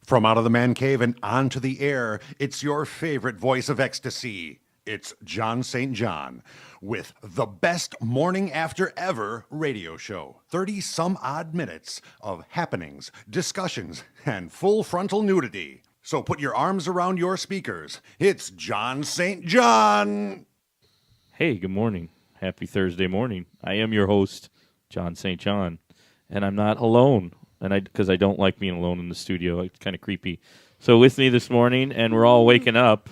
From out of the man cave and onto the air, it's your favorite voice of ecstasy. It's John St. John with the best morning after ever radio show. 30-some-odd minutes of happenings, discussions, and full frontal nudity. So put your arms around your speakers. It's John St. John. Hey, good morning. Happy Thursday morning. I am your host, John St. John, and I'm not alone. Because I don't like being alone in the studio. It's kind of creepy. So with me this morning, and we're all waking up,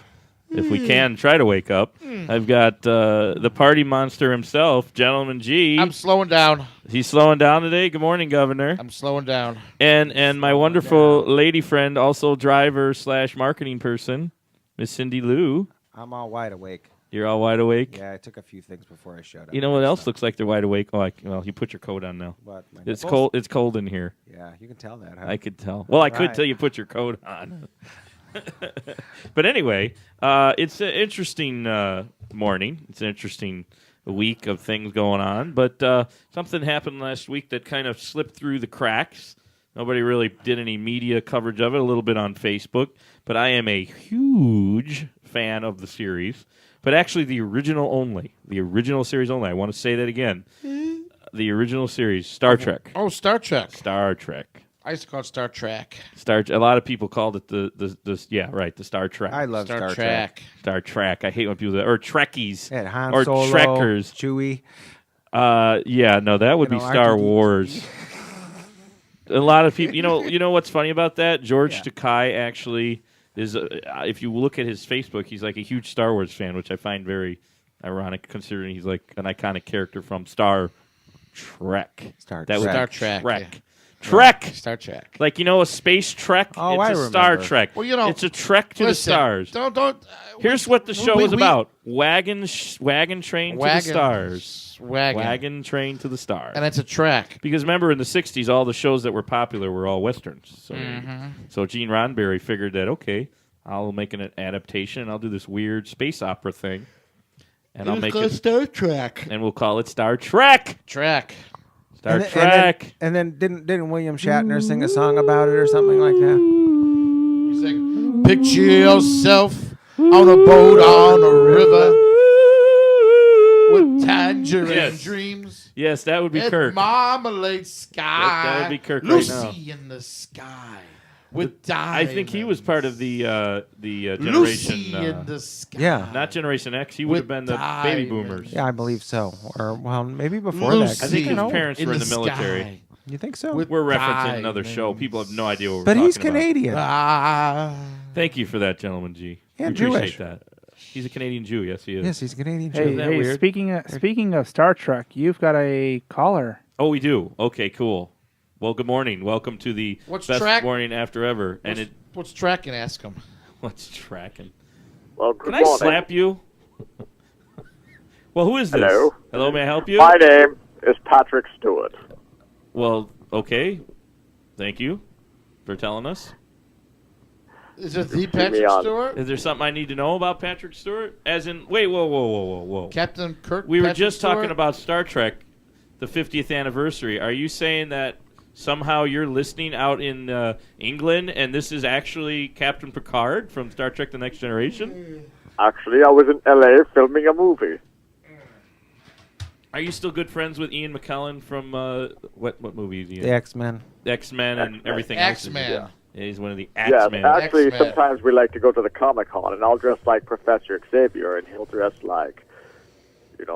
if we can try to wake up, I've got the party monster himself, Gentleman G. I'm slowing down. He's slowing down today. Good morning, Governor. I'm slowing down. And my wonderful lady friend, also driver / marketing person, Miss Cindy Lou. I'm all wide awake. You're all wide awake? Yeah, I took a few things before I showed up. You know what else looks like they're wide awake? Oh, well, you put your coat on now. What? It's cold. It's cold in here. Yeah, you can tell that, huh? I could tell. Well, I could tell you put your coat on. But anyway, it's an interesting morning. It's an interesting week of things going on. But something happened last week that kind of slipped through the cracks. Nobody really did any media coverage of it, a little bit on Facebook. But I am a huge fan of the series. But actually, the original series only. I want to say that again. The original series, Star Trek. Oh, Star Trek. Star Trek. I used to call it Star Trek. A lot of people called it the Star Trek. I love Star Trek. Star Trek. I hate when people say, or Trekkies. Yeah, Han or Solo, Trekkers. Chewie. Yeah, no, that would be Star Wars. A lot of people, you know what's funny about that? George Takei actually is, if you look at his Facebook, he's like a huge Star Wars fan, which I find very ironic considering he's like an iconic character from Star Trek. Star Trek. Trek. Star Trek. Like, a space trek? Oh, it's a Star Trek. Well, it's a trek to the stars. Here's what the show is about. Wagon train to the stars. Wagon train to the stars. And it's a track. Because remember, in the 60s, all the shows that were popular were all Westerns. So Gene Roddenberry figured that, okay, I'll make an adaptation, and I'll do this weird space opera thing. And I'll make it Star Trek. And we'll call it Star Trek. Trek. Star Trek. And then didn't William Shatner sing a song about it or something like that? He's like, picture yourself on a boat on a river with tangerine dreams. Yes, that would be Kirk. Marmalade sky. That would be Kirk Lucy right now. Lucy in the sky with diamonds. I think he was part of the generation. Lucy in the sky. Yeah. Not Generation X. He would have been the baby boomers. Yeah, I believe so. Or, well, maybe before that. I think his parents were in the military. Sky. You think so? We're referencing another show. People have no idea what we're but talking he's about. Canadian. Thank you for that, Gentleman G. And we appreciate Jewish. that. He's a Canadian Jew. Yes, he is. Yes, he's Canadian. Hey, Isn't that weird? speaking of Star Trek, you've got a caller. Oh, we do. Okay, cool. Well, good morning. Welcome to the best morning after ever. What's tracking? Ask him. What's tracking? Well, good Can I morning. slap you? Well, who is this? Hello. Hello, may I help you? My name is Patrick Stewart. Well, okay. Thank you for telling us. Is it the Patrick Stewart? Is there something I need to know about Patrick Stewart? As in, wait, whoa. Captain Kirk. We were Patrick just Stewart? talking about Star Trek, the 50th anniversary. Are you saying that somehow you're listening out in England and this is actually Captain Picard from Star Trek The Next Generation? Actually, I was in L.A. filming a movie. Are you still good friends with Ian McKellen from what movie is he in? The X-Men. X-Men and X-Men. everything else. X-Men. Yeah. He's one of the Yes, X-Men. actually, X-Men. sometimes we like to go to the Comic-Con, and I'll dress like Professor Xavier, and he'll dress like,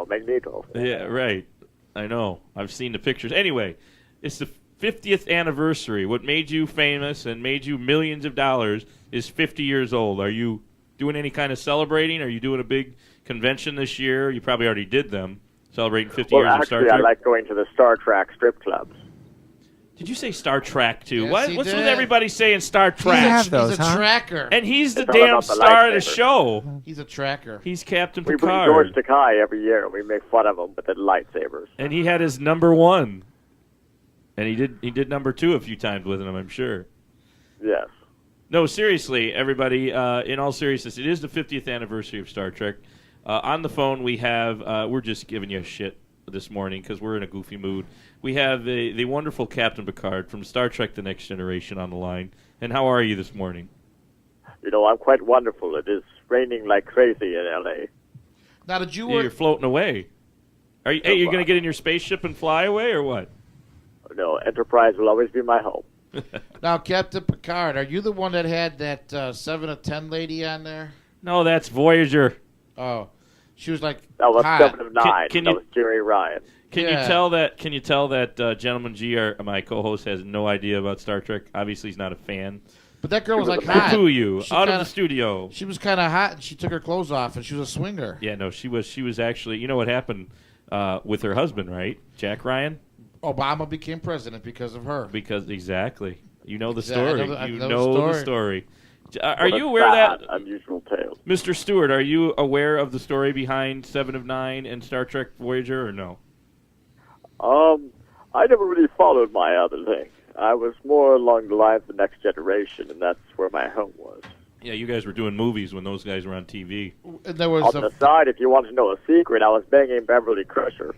Magneto. Yeah, right. I know. I've seen the pictures. Anyway, it's the 50th anniversary. What made you famous and made you millions of dollars is 50 years old. Are you doing any kind of celebrating? Are you doing a big convention this year? You probably already did them, celebrating 50 years of Star Actually, Trek. I like going to the Star Trek strip clubs. Did you say Star Trek, too? Yes, What's he with did. everybody saying Star Trek? have those, He's a huh? tracker. And he's the It's all damn about the star of the lightsaber. show. He's a tracker. He's Captain We bring George Picard. Takei every year, and we make fun of him with the lightsabers. And he had his number one. And he did number two a few times with him, I'm sure. Yes. No, seriously, everybody, in all seriousness, it is the 50th anniversary of Star Trek. On the phone, we have, we're just giving you shit this morning because we're in a goofy mood. We have the wonderful Captain Picard from Star Trek The Next Generation on the line. And how are you this morning? You know, I'm quite wonderful. It is raining like crazy in L.A. Now, did you Yeah, work? you're floating away. Are you? Hey, you're going to get in your spaceship and fly away, or what? No, Enterprise will always be my home. Now, Captain Picard, are you the one that had that 7 of 10 lady on there? No, that's Voyager. Oh, she was like That was hot. 7 of 9. Can That you- was Jerry Ryan. Can Yeah. you tell that? Can you tell that Gentleman G, my co-host, has no idea about Star Trek? Obviously, he's not a fan. But that girl was like Poo-poo hot. Poo you She out of kinda- the studio. She was kind of hot, and she took her clothes off, and she was a swinger. Yeah, no, she was actually. You know what happened with her husband, right? Jack Ryan. Obama became president because of her. Because exactly, you know the Exactly. story. I You know the know the story. story. Are What a you aware of sad, that, unusual tale? Mr. Stewart? Are you aware of the story behind 7 of 9 and Star Trek Voyager, or no? I never really followed my other thing. I was more along the lines of the Next Generation, and that's where my home was. Yeah, you guys were doing movies when those guys were on TV. And there was On the side, if you want to know a secret, I was banging Beverly Crusher.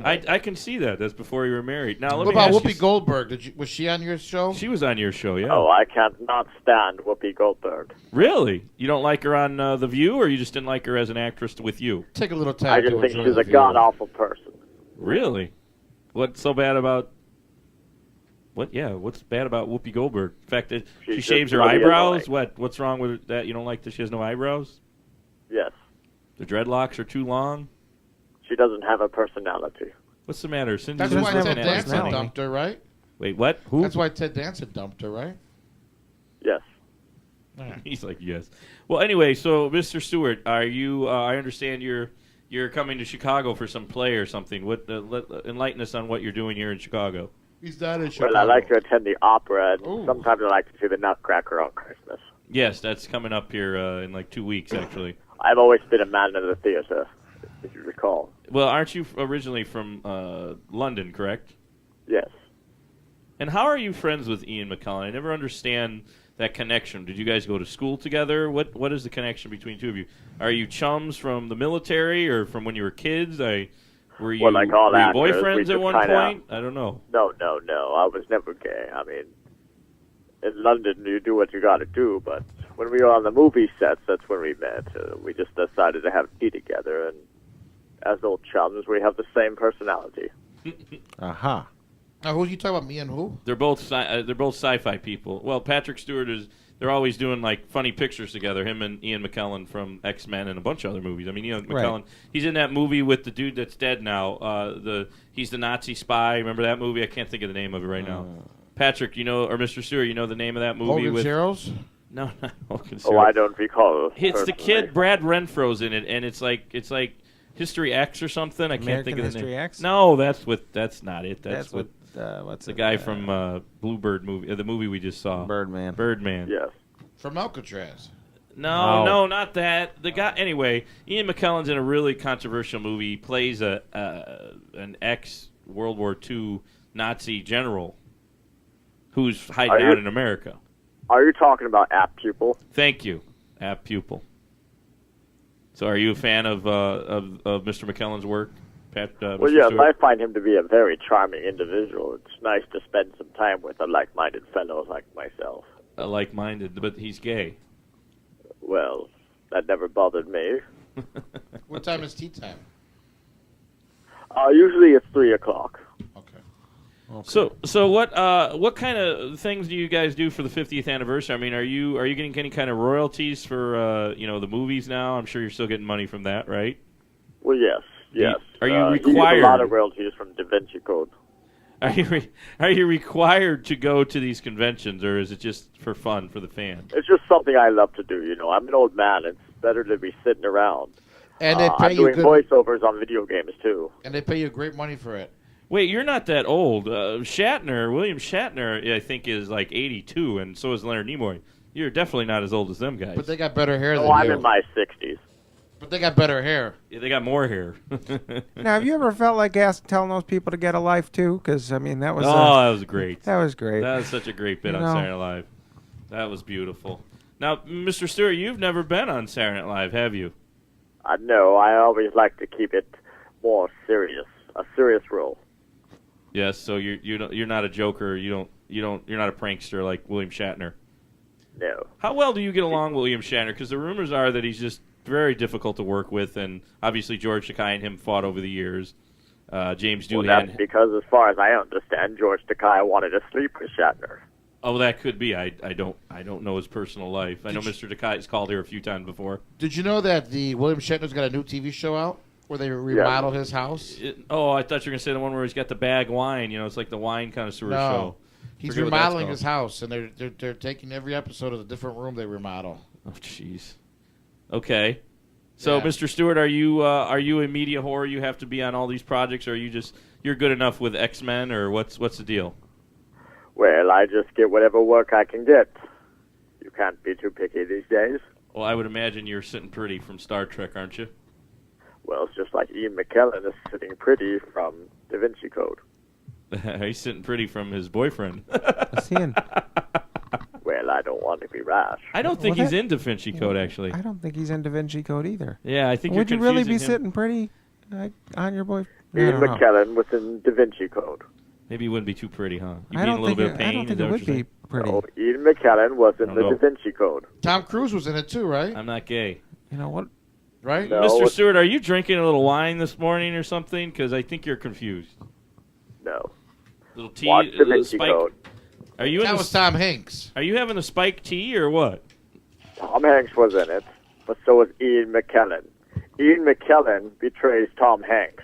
I can see that. That's before you were married. Now let What me about ask Whoopi Goldberg? Was she on your show? She was on your show, yeah. Oh, I can't not stand Whoopi Goldberg. Really? You don't like her on The View, or you just didn't like her as an actress with you? Take a little time. I to just think enjoy she's the a view. god-awful person. Really? What's so bad about? What? Yeah. What's bad about Whoopi Goldberg? The fact that she She's shaves just her bloody eyebrows. annoying. What's wrong with that? You don't like that she has no eyebrows? Yes. The dreadlocks are too long. She doesn't have a personality. What's the matter? Cindy That's doesn't why have Ted an Danson personality. dumped her, right? Wait, what? Who? That's why Ted Danson dumped her, right? Yes. He's like, yes. Well, anyway, so Mr. Stewart, are you? I understand you're coming to Chicago for some play or something. What? Enlighten us on what you're doing here in Chicago. He's not in Chicago. Well, I like to attend the opera, and Ooh. sometimes I like to see the Nutcracker on Christmas. Yes, that's coming up here in like 2 weeks, actually. I've always been a man of the theater, if you recall. Well, aren't you originally from London, correct? Yes. And how are you friends with Ian McKellen? I never understand that connection. Did you guys go to school together? What is the connection between the two of you? Are you chums from the military or from when you were kids? Were you, Well, like all were you actors, we boyfriends at just one kinda- point? I don't know. No. I was never gay. I mean, in London, you do what you got to do, but when we were on the movie sets, that's when we met. We just decided to have tea together, and as old chums, we have the same personality. Aha. Now, who are you talking about? Me and who? They're both sci-fi people. Well, Patrick Stewart is. They're always doing like funny pictures together. Him and Ian McKellen from X-Men and a bunch of other movies. I mean, Ian McKellen. He's in that movie with the dude that's dead now. He's the Nazi spy. Remember that movie? I can't think of the name of it right now. Patrick, you know, or Mr. Stewart, you know the name of that movie Hogan's with Heroes? No, not Hogan's Oh, Heroes. I don't recall. It's the personally. kid Brad Renfro's in it, and it's like History X or something. I can't American think of the History name. X? No, that's not it. That's what. with What's the it, guy from Bluebird movie, the movie we just saw. Birdman. Birdman. Yes. From Alcatraz. No, not that. The guy. Anyway, Ian McKellen's in a really controversial movie. He plays an ex World War II Nazi general who's hiding Are you- out in America. Are you talking about Apt Pupil? Thank you, App Pupil. So, are you a fan of Mr. McKellen's work, Pat? Well, Mr. yes, Stewart? I find him to be a very charming individual. It's nice to spend some time with a like-minded fellow like myself. Like-minded, but he's gay. Well, that never bothered me. What time is tea time? Usually it's 3 o'clock. Okay. So what kind of things do you guys do for the 50th anniversary? I mean, are you getting any kind of royalties for the movies now? I'm sure you're still getting money from that, right? Well, yes. Are you He gets required? a lot of royalties from Da Vinci Code. Are you required to go to these conventions, or is it just for fun for the fans? It's just something I love to do. I'm an old man. It's better to be sitting around. And they pay I'm you doing good. voiceovers on video games too. And they pay you great money for it. Wait, you're not that old. William Shatner, I think, is like 82, and so is Leonard Nimoy. You're definitely not as old as them guys. But they got better hair than Oh, I'm you. in my 60s. But they got better hair. Yeah, they got more hair. Now, have you ever felt like telling those people to get a life too? Because I mean, that was that was great. that was great. That was such a great bit You on know. Saturday Night Live. That was beautiful. Now, Mr. Stewart, you've never been on Saturday Night Live, have you? No, I always like to keep it more serious. a serious role. Yes, so you're not a joker. You're not a prankster like William Shatner. No. How well do you get along with William Shatner? Because the rumors are that he's just very difficult to work with, and obviously George Takei and him fought over the years. James Doohan. Well, that's because, as far as I understand, George Takei wanted to sleep with Shatner. Oh, that could be. I don't know his personal life. I know Mr. Takei's called here a few times before. Did you know that the William Shatner's got a new TV show out where they remodel his house? I thought you were going to say the one where he's got the bag wine. It's like the wine connoisseur show. He's remodeling his house, and they're taking every episode of a different room they remodel. Oh, jeez. Okay. So, Mr. Stewart, are you a media whore? You have to be on all these projects, or are you you're good enough with X-Men, or what's the deal? Well, I just get whatever work I can get. You can't be too picky these days. Well, I would imagine you're sitting pretty from Star Trek, aren't you? Well, it's just like Ian McKellen is sitting pretty from Da Vinci Code. He's sitting pretty from his boyfriend. What's he in? Well, I don't want to be rash. I don't think he's in Da Vinci Code, actually. I don't think he's in Da Vinci Code either. Yeah, I think Would you you're really be confusing him. sitting pretty on your boyfriend? Ian McKellen was in Da Vinci Code. Maybe he wouldn't be too pretty, huh? You'd I be in don't a little think bit of pain. I don't think it would be pretty. No, Ian McKellen was in the know. Da Vinci Code. Tom Cruise was in it too, right? I'm not gay. You know what? Right? No, Mr. Stewart, are you drinking a little wine this morning or something? Because I think you're confused. No. Little tea, Watch Da little Vinci spike. Code. Are you in That the, was Tom Hanks. Are you having a spike tea or what? Tom Hanks was in it, but so was Ian McKellen. Ian McKellen betrays Tom Hanks.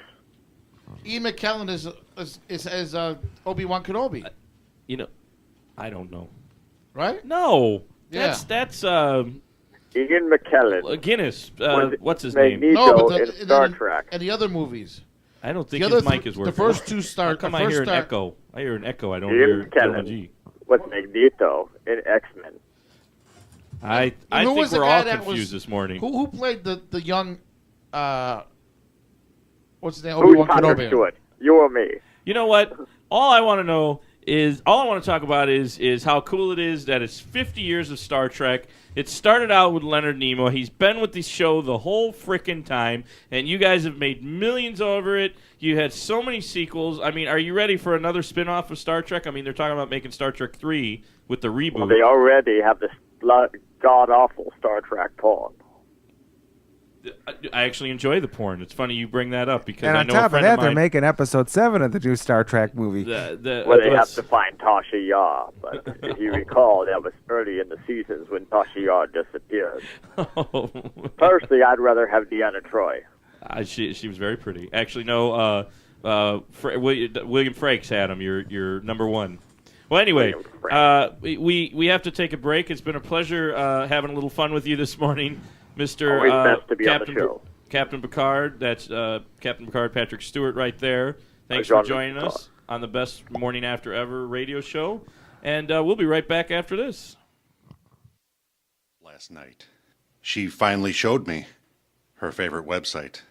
Ian McKellen is Obi-Wan Kenobi, I don't know. right? No. Yeah. That's Ian McKellen Guinness. was What's his name? Magneto in Star Trek. And the other movies. I don't think The his other mic is working. The first two start. How come the I first hear an start- echo? I hear an echo. I don't Ian hear McKellen G. was Magneto in X-Men. I who think was the we're guy all that confused was- this morning. Who played the young? What's his name? Who's Obi-Wan Patrick Kenobi. Stewart? You or me? You know what? All I want to talk about is how cool it is that it's 50 years of Star Trek. It started out with Leonard Nimoy. He's been with the show the whole frickin' time, and you guys have made millions over it. You had so many sequels. I mean, are you ready for another spin-off of Star Trek? I mean, they're talking about making Star Trek 3 with the reboot. Well, they already have this god-awful Star Trek porn. I actually enjoy the porn. It's funny you bring that up because And I on know a top of friend that, of mine. they're making episode 7 of the new Star Trek movie. Well, they have to find Tasha Yar, but if you recall, that was early in the seasons when Tasha Yar disappeared. Personally, I'd rather have Deanna Troi. She was very pretty. Actually, no. William Frakes had him. Your number one. Well, anyway, we have to take a break. It's been a pleasure having a little fun with you this morning, Mr. Always best to be Captain on the show. Captain Picard. That's Captain Picard, Patrick Stewart, right there. Thanks for Jean-Luc joining Picard. us on the Best Morning After Ever radio show, and we'll be right back after this. Last night, she finally showed me her favorite website.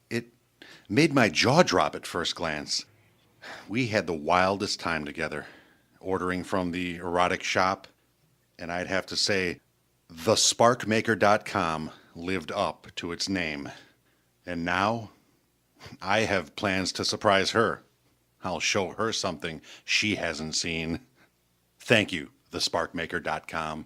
It made my jaw drop at first glance. We had the wildest time together, ordering from the erotic shop, and I'd have to say, thesparkmaker.com lived up to its name. And now, I have plans to surprise her. I'll show her something she hasn't seen. Thank you, thesparkmaker.com.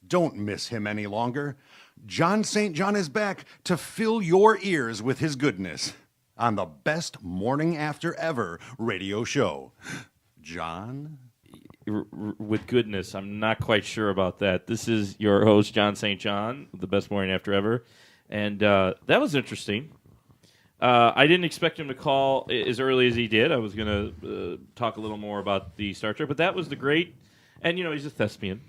Don't miss him any longer. John St. John is back to fill your ears with his goodness on the Best Morning After Ever radio show. John? With goodness, I'm not quite sure about that. This is your host, John St. John, the Best Morning After Ever. And that was interesting. I didn't expect him to call as early as he did. I was going to talk a little more about the Star Trek, but that was the great. And, he's a thespian.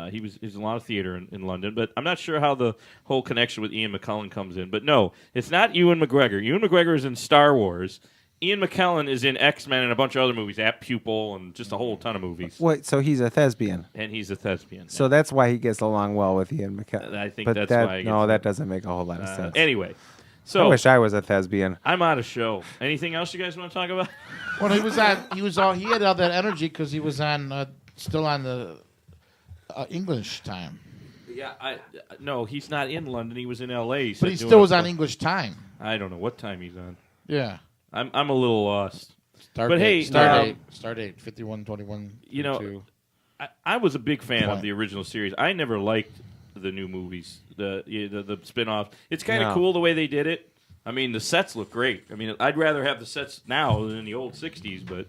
He was in a lot of theater in London, but I'm not sure how the whole connection with Ian McKellen comes in. But no, it's not Ewan McGregor. Ewan McGregor is in Star Wars. Ian McKellen is in X-Men and a bunch of other movies, Apt Pupil, and just a whole ton of movies. Wait, so he's a thespian. And he's a thespian. So that's why he gets along well with Ian McKellen. I think but that's that, why. No, that doesn't make a whole lot of sense. Anyway, I so wish I was a thespian. I'm out of show. Anything else you guys want to talk about? Well, he had all that energy because he was on still on the English time. Yeah, no, he's not in London. He was in L.A. But he still was on English time. I don't know what time he's on. Yeah. I'm a little lost. Stardate, But hey, Stardate 5121. You know, I was a big fan of the original series. I never liked the new movies, the spin-off. It's kind of cool the way they did it. I mean, the sets look great. I mean, I'd rather have the sets now than in the old 60s, but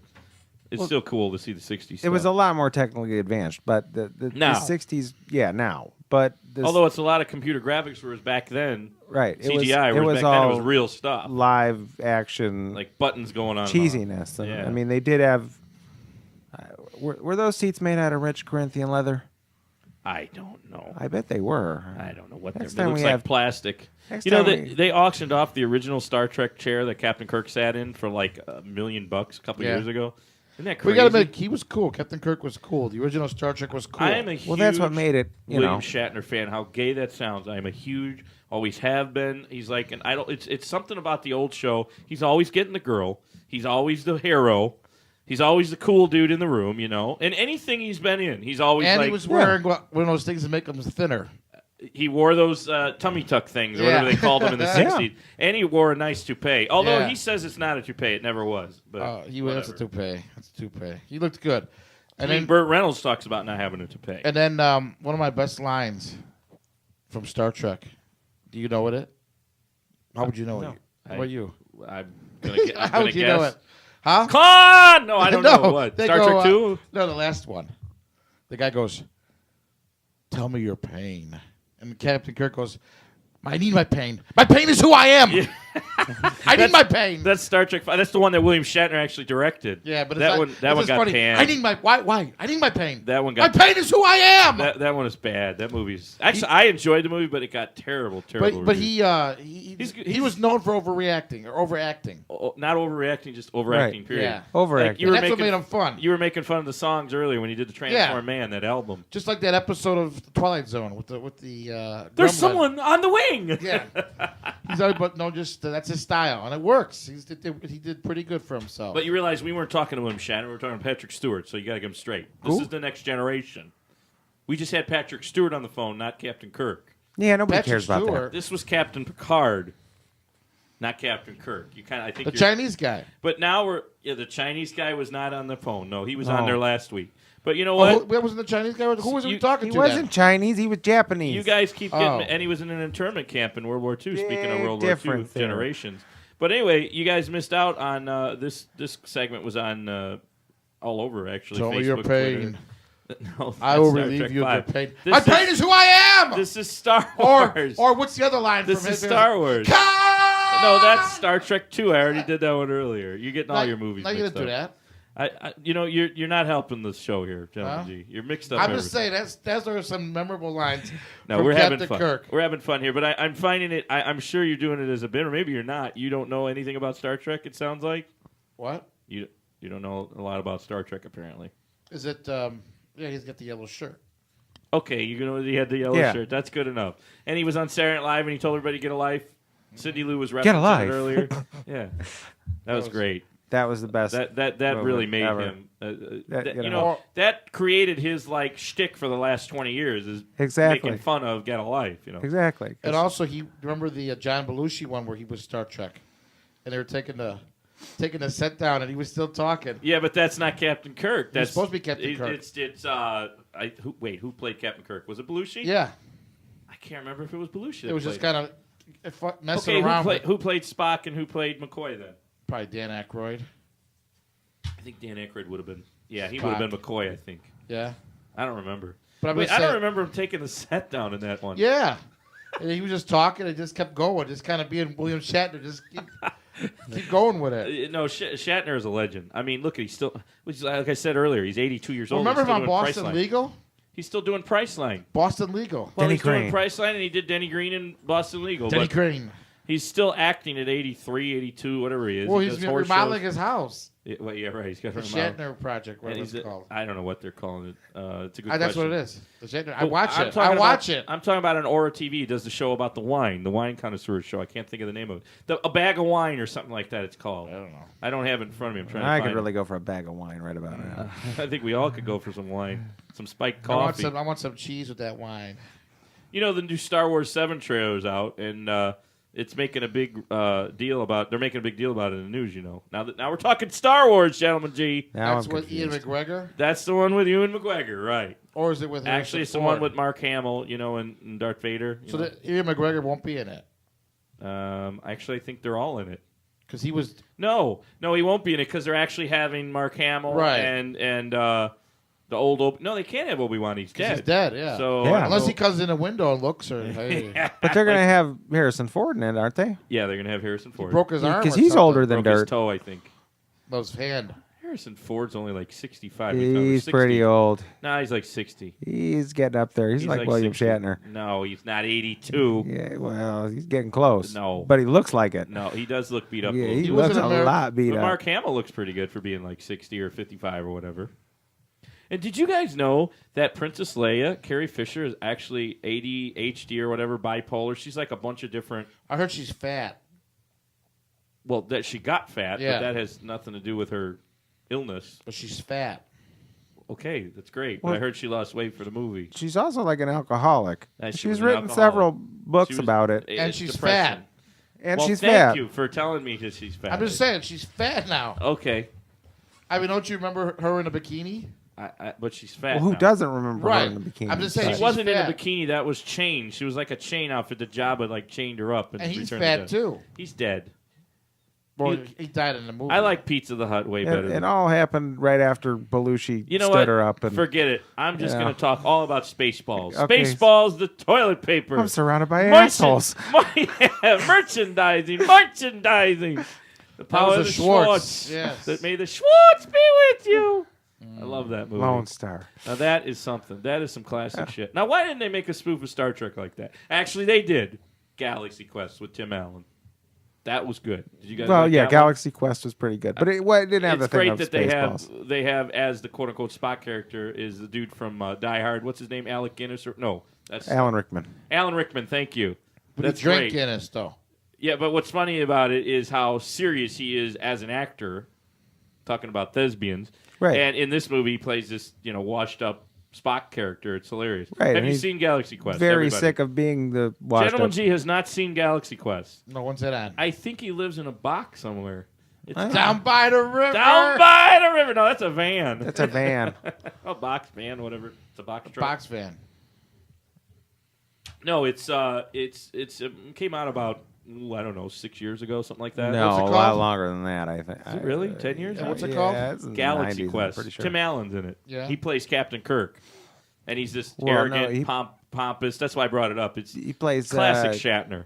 it's still cool to see the 60s stuff. It was a lot more technically advanced, but the 60s, now. But although it's a lot of computer graphics, whereas back then, right, CGI, it was back all then it was real stuff. Live action. Like buttons going on. Cheesiness. I mean, they did have... were those seats made out of rich Corinthian leather? I don't know. I bet they were. I don't know what they're. Next It looks like plastic. You know, they auctioned off the original Star Trek chair that Captain Kirk sat in for like $1 million a couple years ago. Isn't that crazy? We got to admit, he was cool. Captain Kirk was cool. The original Star Trek was cool. I am a huge that's what made it. William Shatner fan. How gay that sounds! I am a huge, always have been. He's like an idol. It's something about the old show. He's always getting the girl. He's always the hero. He's always the cool dude in the room, you know. And anything he's been in, he's always and like... he was wearing one of those things that make him thinner. He wore those tummy tuck things, or whatever they called them in the 60s. And he wore a nice toupee. Although he says it's not a toupee. It never was. But he wears a toupee. That's a toupee. He looked good. And then Burt Reynolds talks about not having a toupee. And then one of my best lines from Star Trek. Do you know it? How would you know it? How about you? I'm going to guess. How would you know it? Huh? Come on! No, I don't know. What? Star Trek 2? No, the last one. The guy goes, "Tell me your pain." And Captain Kirk goes, "I need my pain. My pain is who I am. Yeah. I need my pain." That's Star Trek 5. That's the one that William Shatner actually directed. Yeah, but that one got funny. panned. I need my why? I need my pain. That one got. My pain is who I am. That one is bad. That movie's actually I enjoyed the movie, but it got terrible. But he was known for overreacting or overacting. Not overreacting, just overacting. Right. Period. Yeah, overacting. That's what made him fun. You were making fun of the songs earlier when you did the Transform Man, that album. Just like that episode of The Twilight Zone with the. There's someone on the wing. Yeah, he's always, but no, just that's his style, and it works. He did pretty good for himself. But you realize we weren't talking to him, Shannon. We were talking to Patrick Stewart, so you got to get him straight. This is the next generation. We just had Patrick Stewart on the phone, not Captain Kirk. Yeah, nobody Patrick cares about Stewart. that. This was Captain Picard, not Captain Kirk. I think the Chinese guy. But now the Chinese guy was not on the phone. No, he was on there last week. But you know what? Who wasn't the Chinese guy? Who was he talking to? He wasn't Chinese. He was Japanese. You guys keep getting, and he was in an internment camp in World War II. Speaking of World War II generations. But anyway, you guys missed out on this. This segment was on all over actually. Tell Facebook, me your pain. No, I will relieve you of your pain. My pain is who I am. This is Star Wars. Or what's the other line? This from is Star Wars. No, that's Star Trek 2. I already did that one earlier. You're getting all your movies. No, you didn't do that. You're not helping the show here, gentlemen. G. You're mixed up. I'm just saying those are some memorable lines. No, from we're Captain having fun. Kirk. We're having fun here, but I'm finding it. I'm sure you're doing it as a bit, or maybe you're not. You don't know anything about Star Trek. It sounds like What? you don't know a lot about Star Trek apparently. Is it? Yeah, he's got the yellow shirt. Okay, you know he had the yellow shirt. That's good enough. And he was on Saturday Night Live, and he told everybody to get a life. Cindy Lou was referencing it earlier. Yeah, that was great. That was the best. That really made ever. him. That created his like shtick for the last 20 years is making fun of Get a Life. You know exactly. And also, remember the John Belushi one where he was Star Trek, and they were taking the set down, and he was still talking. Yeah, but that's not Captain Kirk. That's supposed to be Captain Kirk. Who played Captain Kirk? Was it Belushi? Yeah, I can't remember if it was Belushi. it was just kind of messing around. Who played Spock and who played McCoy then? Probably Dan Aykroyd. I think Dan Aykroyd would have been. Yeah, he would have been McCoy. I think. Yeah, I don't remember. But I don't remember him taking the set down in that one. Yeah, and he was just talking and just kept going, just kind of being William Shatner, just keep going with it. No, Shatner is a legend. I mean, look, he's still, like I said earlier, he's 82 years old. Remember him on Boston Legal? He's still doing Priceline. Boston Legal. Well, he's doing Priceline, and he did Denny Green in Boston Legal. Denny Green. He's still acting at 83, 82, whatever he is. Well, he's remodeling his house. Yeah, right. He's got the Shatner Project, whatever it's called. I don't know what they're calling it. It's a good question. That's what it is. The Shatner. I watch it. I'm talking about an Aura TV. He does the show about the wine connoisseur show. I can't think of the name of it. A Bag of Wine or something like that it's called. I don't know. I don't have it in front of me. I'm trying to I find could really go for a bag of wine right about now. I think we all could go for some wine. Some spiked coffee. I want some cheese with that wine. You know, the new Star Wars 7 trailer's out, and It's making a big deal about. They're making a big deal about it in the news. Now we're talking Star Wars, gentlemen. G. Now That's I'm with Ian confused. McGregor, That's the one with Ewan McGregor, right? or is it with? Actually, it's the one with Mark Hamill. And Darth Vader. So that Ian McGregor won't be in it Actually, I think they're all in it. because he was. No, he won't be in it because they're actually having Mark Hamill Right. and the old. No, they can't have Obi-Wan. He's dead. He's dead. Yeah. So Yeah. Unless he comes in a window and looks, or hey, But they're going to have Harrison Ford in it, aren't they? yeah, they're gonna have Harrison Ford. broke his arm Because or he's something. older than Broke his dirt. toe, I think. That was his hand. Harrison Ford's only like 65. He's pretty old. Nah, he's like 60. He's getting up there. He's like William 60. Shatner. No, he's not 82. Yeah, well, he's getting close. No. But he looks like it. No, he does look beat up. a Yeah, little he bit. was looks an a American- lot beat But up. Mark Hamill looks pretty good for being like 60 or 55 or whatever. And did you guys know that Princess Leia, Carrie Fisher, is actually ADHD or whatever, bipolar? She's like a bunch of different. I heard she's fat. Well, that she got fat, Yeah. but that has nothing to do with her illness. But she's fat. Okay, that's great. Well- but I heard she lost weight for the movie. She's also like an alcoholic. And she She's was an written alcoholic. several books She was- about it. And it's she's depression. fat. And well, she's thank fat. you for telling me that she's fat. I'm just saying she's fat now. Okay, I mean, don't you remember her in a bikini? but she's fat. Well, who now. doesn't remember Right. her in the bikini? I'm just saying She she's wasn't fat. in a bikini. That was chain. She was like a chain outfit. The job had like chained her up. And And he's returned fat to death. too. He's dead. Well, he died in the movie. I like Pizza the Hut way better. It than all happened right after Belushi You know stood what? her up. And Forget it. I'm just Yeah. going to talk all about Spaceballs. Okay. Spaceballs, the toilet paper. I'm surrounded by Merchan- assholes. merchandising. The power was of a the Schwartz. Schwartz. Yes. That may the Schwartz be with you. I love that movie. Lone Star. Now that is something. That is some classic shit. Now why didn't they make a spoof of Star Trek like that? Actually, they did. Galaxy Quest with Tim Allen. That was good. Did you guys? Well, like yeah, that one? Galaxy Quest was pretty good, but it didn't have It's the thing great of that Spaceballs. they have as the quote unquote Spock character is the dude from Die Hard. What's his name? Alec Guinness? No, that's Alan Rickman. Alan Rickman. Thank you. But That's he drank great. Guinness, though. Yeah, but what's funny about it is how serious he is as an actor. Talking about thespians, Right. And in this movie, he plays this washed up Spock character. It's hilarious. Right, Have and you he's seen Galaxy Quest? Very Everybody. sick of being the washed Gentleman up. G has not seen Galaxy Quest. No one's it on. I think he lives in a box somewhere. It's Down by the river. down by the river. No, that's a van. That's a van. A box van, whatever. It's a box truck. Box van. No, it came out about I don't know 6 years ago, something like that. No, What's it a called? lot longer than that, I think. Is it really 10 years? What's it yeah, called? It's in the Galaxy 90s, I'm Quest. pretty sure. Tim Allen's in it. Yeah. He plays Captain Kirk, and he's this Well, no, arrogant, he- pompous. That's why I brought it up. It's He plays classic Shatner.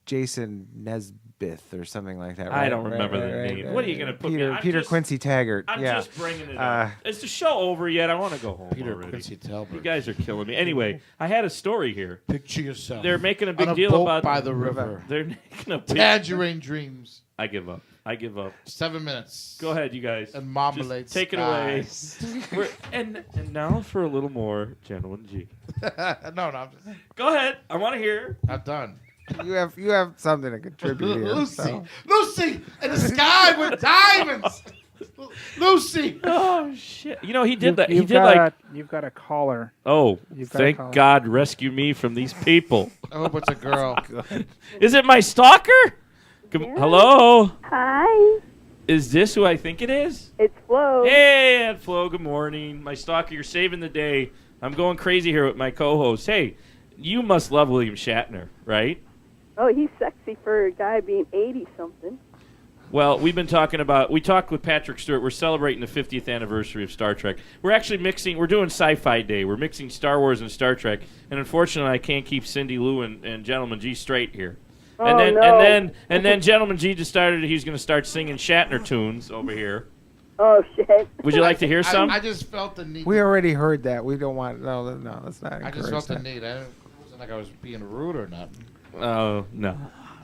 Jason Nesbitt or something like that. I right? don't remember the name. What are you gonna put me- Peter, I'm Peter just- Quincy Taggart. I'm yeah. just bringing it up. Is the show over yet? I want to go home Peter already. Quincy Talbot. You guys are killing me. Anyway, I had a story here. Picture yourself. They're making a big on a deal boat about by the river. They're making a big. Tangerine dreams. I give up. 7 minutes. Go ahead, you guys. And marmalade Just take it away. skies. And now for a little more, Gentleman G. no, I'm Go ahead. I want to hear. done. You have something to contribute here. Lucy. so. Lucy in the sky with diamonds. Lucy. Oh shit! You know he did that. He You've did got like. you've got a caller. Oh, You've got a thank caller. God, rescue me from these people. I hope it's a girl. Is it my stalker? Hello. Hi, Is this who I think it is? it's Flo. Hey, Aunt Flo. Good morning, my stalker. You're saving the day. I'm going crazy here with my co-host. Hey, you must love William Shatner, right? Oh, he's sexy for a guy being 80-something. Well, we talked with Patrick Stewart. We're celebrating the 50th anniversary of Star Trek. We're actually we're doing Sci-Fi Day. We're mixing Star Wars and Star Trek. And unfortunately, I can't keep Cindy Lou and Gentleman G straight here. Oh, And then, no. and then Gentleman G decided he's going to start singing Shatner tunes over here. Oh, shit. Would you like to hear some? I just felt the need. We already heard that. We don't want. No, that's not. I just encourage felt the that. need. It wasn't like I was being rude or nothing. Oh, no.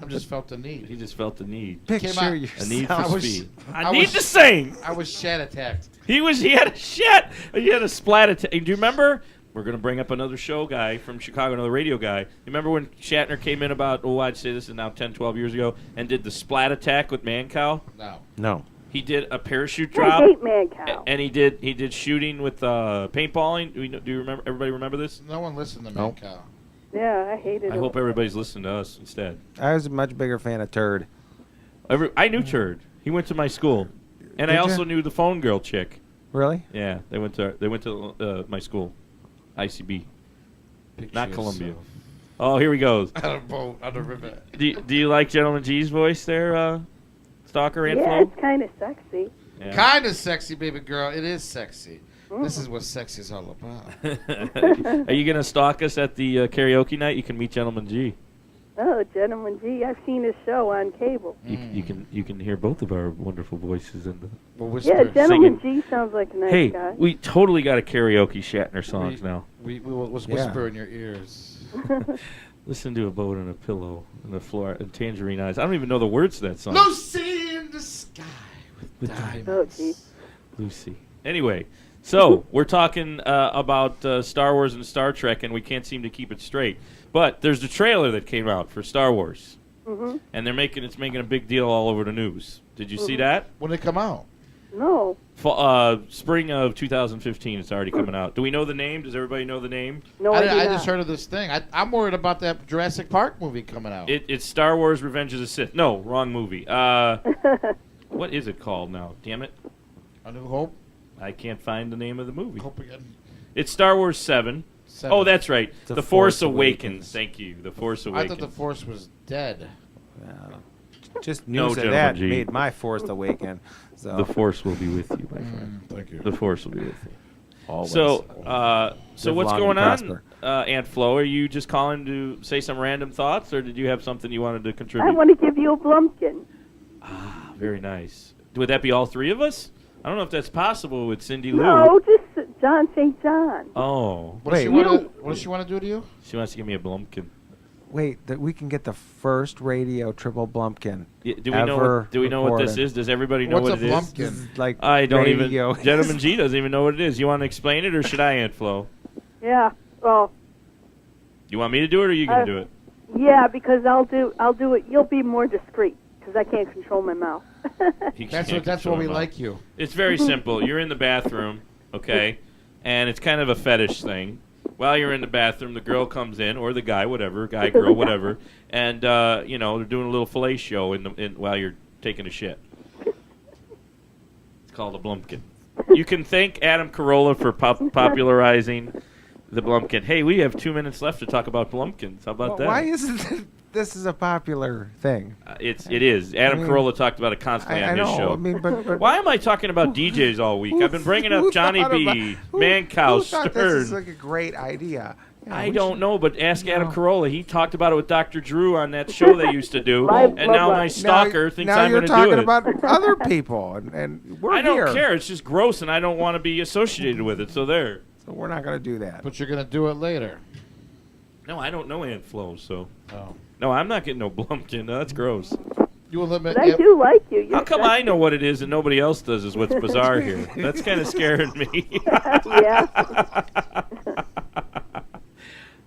I just felt the need. He just felt the need. Came Picture out- A yourself. need for I was- speed. I I need was- to sing. I was shat attacked. He had a shat. He had a splat attack. Do you remember? We're going to bring up another show guy from Chicago, another radio guy. You remember when Shatner came in about, I'd say this is now 10, 12 years ago, and did the splat attack with Mancow? No. No. He did a parachute I drop. hate Mancow. And he did shooting with paintballing. Do you remember? Everybody remember this? No one listened to Nope. Mancow. Yeah, I hated I him. hope everybody's listening to us instead. I was a much bigger fan of Turd. I knew Turd. He went to my school, and Did I ya? also knew the phone girl chick. Really? Yeah, they went to my school, ICB, not Columbia. Oh, here he goes. On a boat, on a river. Do you like Gentleman G's voice there, Stalker and Yeah, Flo? it's kind of sexy. Yeah. Kind of sexy, baby girl. It is sexy. This is what sexy is all about. Are you gonna stalk us at the karaoke night? You can meet Gentleman G. Oh, Gentleman G, I've seen his show on cable. You can hear both of our wonderful voices in the. Well, Yeah, whisper. Gentleman G sounds like a nice Hey, guy. we totally got a karaoke Shatner songs now. We will Yeah. whisper in your ears. Listen to a boat and a pillow and the floor and tangerine eyes. I don't even know the words to that song. Lucy in the sky with diamonds. Oh, gee. Lucy. Anyway, so we're talking about Star Wars and Star Trek, and we can't seem to keep it straight. But there's the trailer that came out for Star Wars, and it's making a big deal all over the news. Did you see that? When they come out. No. Spring of 2015, it's already coming out. Do we know the name? Does everybody know the name? No, I I, do just not. heard of this thing. I'm worried about that Jurassic Park movie coming out. It's Star Wars Revenge of the Sith. No, wrong movie. What is it called now? Damn it. A New Hope. I can't find the name of the movie. Hope again. It's Star Wars 7. 7. Oh, that's right. The The Force Force Awakens. Awakens. Thank you. The Force I Awakens. thought the Force was dead. Just No, news of Gentleman that G. made my Force awaken. So The Force will be with you, my friend. Thank you. The Force will be with you. always. So, so Live what's long going and on, prosper. Aunt Flo? Are you just calling to say some random thoughts, or did you have something you wanted to I contribute? want to give you a blumpkin. Very nice. Would that be all three of us? I don't know if that's possible with Cindy Lou. No, just John St. John. Oh, What does she Wait, want to do to you? she wants to give me a Blumpkin. Wait, that we can get the first radio triple Blumpkin. Yeah, do we know what this recorded. is? Does everybody know What's what a it is? Blumpkin? This is like I don't radio. even. Gentleman G doesn't even know what it is. You want to explain it, or should I, Aunt Flo? Yeah. Well, You want me to do it, or are you gonna do it? yeah, because I'll do it. You'll be more discreet because I can't control my mouth. He That's can't what control we him. like you. It's very simple. You're in the bathroom, okay, and it's kind of a fetish thing. While you're in the bathroom, the girl comes in, or the guy, whatever, guy, girl, whatever, and they're doing a little fellatio while you're taking a shit. It's called a Blumpkin. You can thank Adam Carolla for popularizing the Blumpkin. Hey, we have 2 minutes left to talk about Blumpkins. How about that? Why isn't this is a popular thing? It is. Adam I mean, Carolla talked about it constantly I on his know. show. I mean, but Why am I talking about DJs all week? I've been bringing up who Johnny thought B, who Mancow, thought this is Stern. like a great idea? Yeah, I we don't should- know, but ask Adam No. Carolla. He talked about it with Dr. Drew on that show they used to do, Live and now bloodline. my stalker thinks now I'm you're going to do talking it. about other people, and we're I don't here. care. It's just gross, and I don't want to be associated with it. So there. So we're not going to do that. But you're going to do it later. No, I don't know Aunt Flo, so Oh. no, I'm not getting no Blumpkin. No, that's gross. You will limit. But I do like you. You're How come sexy. I know what it is and nobody else does? Is what's bizarre here. That's kind of scaring me. Yeah.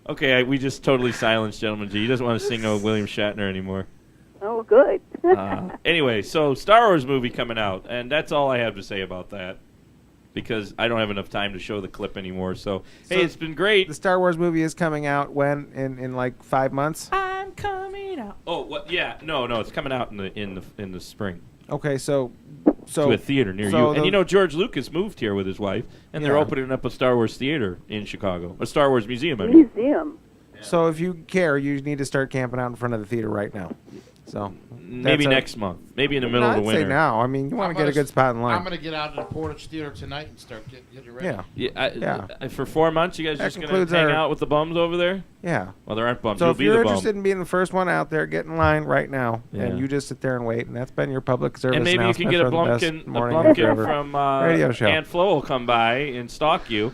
Okay, we just totally silenced Gentleman G. He doesn't want to sing no William Shatner anymore. Oh, good. Anyway, so Star Wars movie coming out, and that's all I have to say about that. Because I don't have enough time to show the clip anymore. So hey, it's been great. The Star Wars movie is coming out when in like 5 months. I'm coming out. Oh, what? Yeah, no, it's coming out in the spring Okay, so to a theater near so you. the- And George Lucas moved here with his wife, and they're Yeah. opening up a Star Wars theater in Chicago, a Star Wars museum. I mean. Museum. So if you care, you need to start camping out in front of the theater right now. So Maybe that's next month, maybe in the middle No, of the I'd say winter. now. I mean, you want I'm to get a gonna good spot in line. I'm going to get out to the Portage Theater tonight and start getting ready. Yeah, Yeah. For 4 months, you guys That just gonna concludes hang our- out with the bums over there? yeah. Well, there aren't bums. So You'll if be you're the bum. interested in being the first one out there, get in line right now, Yeah. and you just sit there and wait. And that's been your public service And maybe you can announcement get a for the best Blumpkin, morning after ever. from radio show. Aunt Flo will come by and stalk you.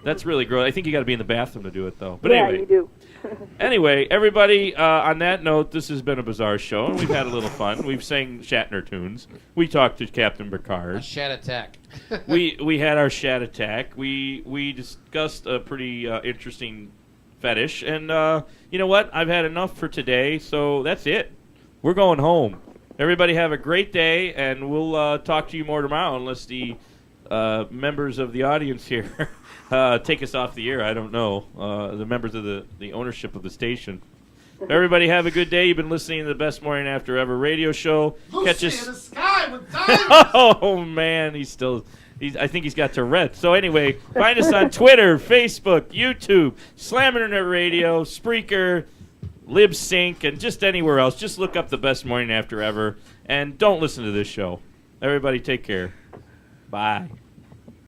That's really gross. I think you got to be in the bathroom to do it, though. But Yeah, anyway, you do. Anyway, everybody, on that note, this has been a bizarre show, and we've had a little fun. We've sang Shatner tunes. We talked to Captain A Picard. shat attack. we had our Shat attack. We discussed a pretty interesting fetish, and you know what? I've had enough for today, so that's it. We're going home. Everybody have a great day, and we'll talk to you more tomorrow, unless the members of the audience here take us off the air. I don't know. The members of the ownership of the station. Everybody have a good day. You've been listening to the Best Morning After Ever radio show. Catch us. In the sky with diamonds. Oh, man. I think he's got Tourette. So anyway, find us on Twitter, Facebook, YouTube, Slam Internet Radio, Spreaker, LibSync, and just anywhere else. Just look up the Best Morning After Ever, and don't listen to this show. Everybody take care. Bye.